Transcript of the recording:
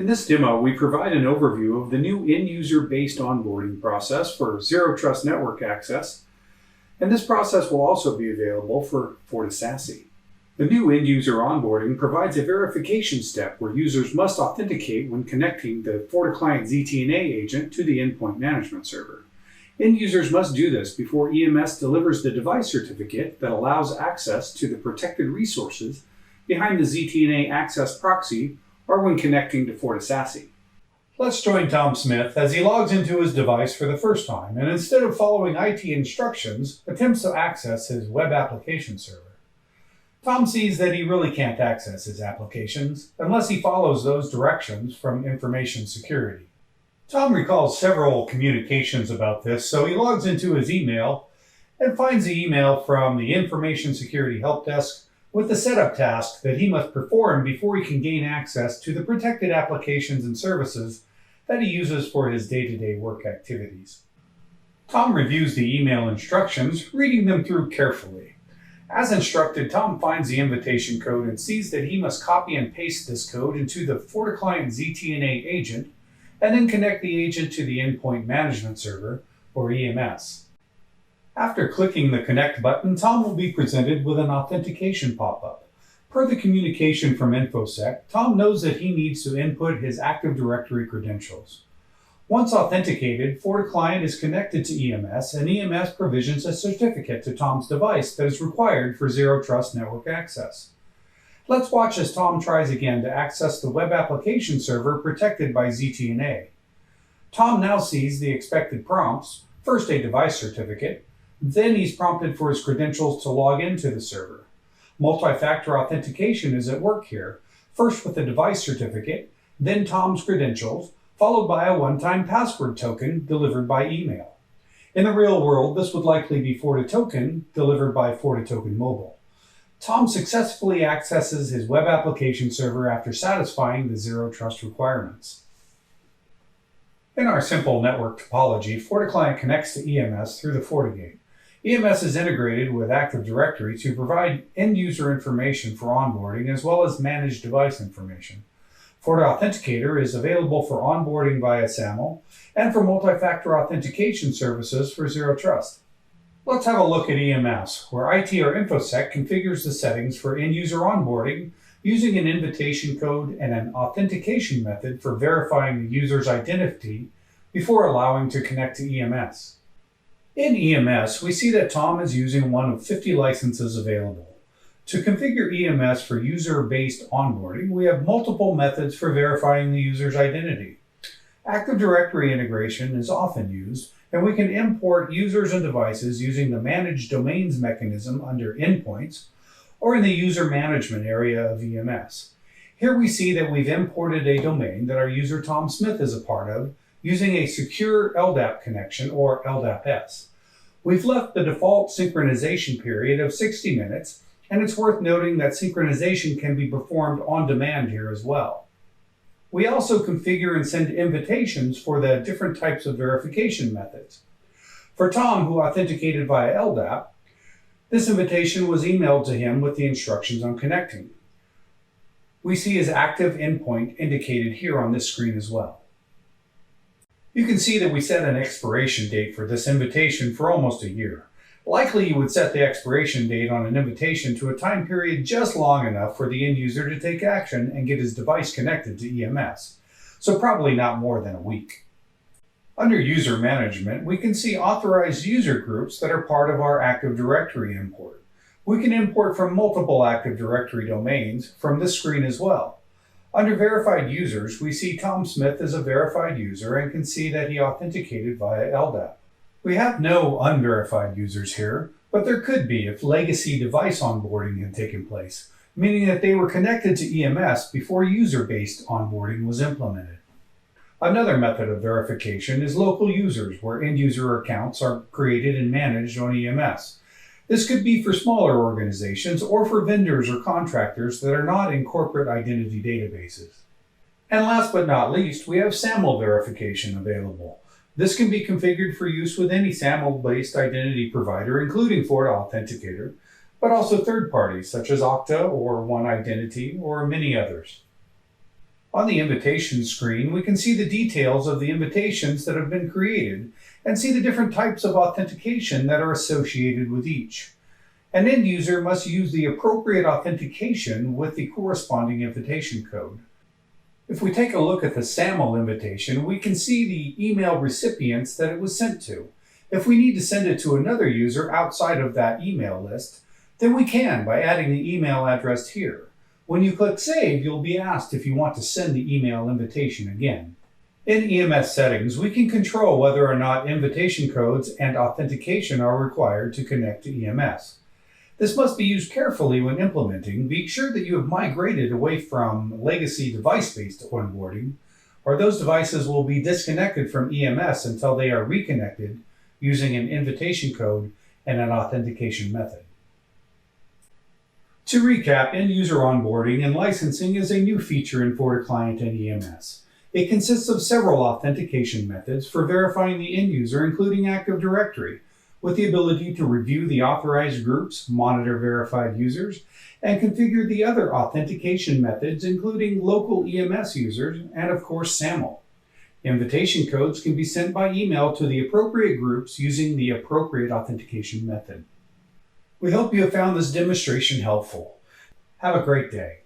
In this demo, we provide an overview of the new end-user-based onboarding process for Zero Trust Network Access, and this process will also be available for FortiSASE. The new end-user onboarding provides a verification step where users must authenticate when connecting the FortiClient ZTNA Agent to the endpoint management server. End users must do this before EMS delivers the device certificate that allows access to the protected resources behind the ZTNA access proxy or when connecting to FortiSASE. Let's join Tom Smith as he logs into his device for the first time and instead of following IT instructions, attempts to access his web application server. Tom sees that he really can't access his applications unless he follows those directions from information security. Tom recalls several communications about this, so he logs into his email and finds the email from the Information Security Help Desk with the setup task that he must perform before he can gain access to the protected applications and services that he uses for his day-to-day work activities. Tom reviews the email instructions, reading them through carefully. As instructed, Tom finds the invitation code and sees that he must copy and paste this code into the FortiClient ZTNA Agent and then connect the agent to the Endpoint Management Server, or EMS. After clicking the Connect button, Tom will be presented with an authentication pop-up. Per the communication from InfoSec, Tom knows that he needs to input his Active Directory credentials. Once authenticated, FortiClient is connected to EMS, and EMS provisions a certificate to Tom's device that is required for Zero Trust Network Access. Let's watch as Tom tries again to access the web application server protected by ZTNA. Tom now sees the expected prompts, first a device certificate, then he's prompted for his credentials to log into the server. Multi-factor authentication is at work here, first with the device certificate, then Tom's credentials, followed by a one-time password token delivered by email. In the real world, this would likely be FortiToken delivered by FortiToken Mobile. Tom successfully accesses his web application server after satisfying the Zero Trust requirements. In our simple network topology, FortiClient connects to EMS through the FortiGate. EMS is integrated with Active Directory to provide end-user information for onboarding as well as managed device information. FortiAuthenticator is available for onboarding via SAML and for multi-factor authentication services for Zero Trust. Let's have a look at EMS, where IT or InfoSec configures the settings for end-user onboarding using an invitation code and an authentication method for verifying the user's identity before allowing to connect to EMS. In EMS, we see that Tom is using one of 50 licenses available. To configure EMS for user-based onboarding, we have multiple methods for verifying the user's identity. Active Directory integration is often used, and we can import users and devices using the Manage Domains mechanism under Endpoints or in the User Management area of EMS. Here we see that we've imported a domain that our user Tom Smith is a part of using a secure LDAP connection or LDAPS. We've left the default synchronization period of 60 minutes, and it's worth noting that synchronization can be performed on demand here as well. We also configure and send invitations for the different types of verification methods. For Tom, who authenticated via LDAP, this invitation was emailed to him with the instructions on connecting. We see his active endpoint indicated here on this screen as well. You can see that we set an expiration date for this invitation for almost a year. Likely you would set the expiration date on an invitation to a time period just long enough for the end user to take action and get his device connected to EMS, so probably not more than a week. Under User Management, we can see authorized user groups that are part of our Active Directory import. We can import from multiple Active Directory domains from this screen as well. Under Verified Users, we see Tom Smith as a verified user and can see that he authenticated via LDAP. We have no unverified users here, but there could be if legacy device onboarding had taken place, meaning that they were connected to EMS before user-based onboarding was implemented. Another method of verification is local users, where end-user accounts are created and managed on EMS. This could be for smaller organizations or for vendors or contractors that are not in corporate identity databases. And last but not least, we have SAML verification available. This can be configured for use with any SAML-based identity provider, including FortiAuthenticator, but also third parties such as Okta or OneIdentity or many others. On the invitation screen, we can see the details of the invitations that have been created and see the different types of authentication that are associated with each. An end user must use the appropriate authentication with the corresponding invitation code. If we take a look at the SAML invitation, we can see the email recipients that it was sent to. If we need to send it to another user outside of that email list, then we can by adding the email address here. When you click Save, you'll be asked if you want to send the email invitation again. In EMS settings, we can control whether or not invitation codes and authentication are required to connect to EMS. This must be used carefully when implementing. Be sure that you have migrated away from legacy device-based onboarding, or those devices will be disconnected from EMS until they are reconnected using an invitation code and an authentication method. To recap, end-user onboarding and licensing is a new feature in FortiClient and EMS. It consists of several authentication methods for verifying the end user, including Active Directory, with the ability to review the authorized groups, monitor verified users, and configure the other authentication methods, including local EMS users and, of course, SAML. Invitation codes can be sent by email to the appropriate groups using the appropriate authentication method. We hope you have found this demonstration helpful. Have a great day.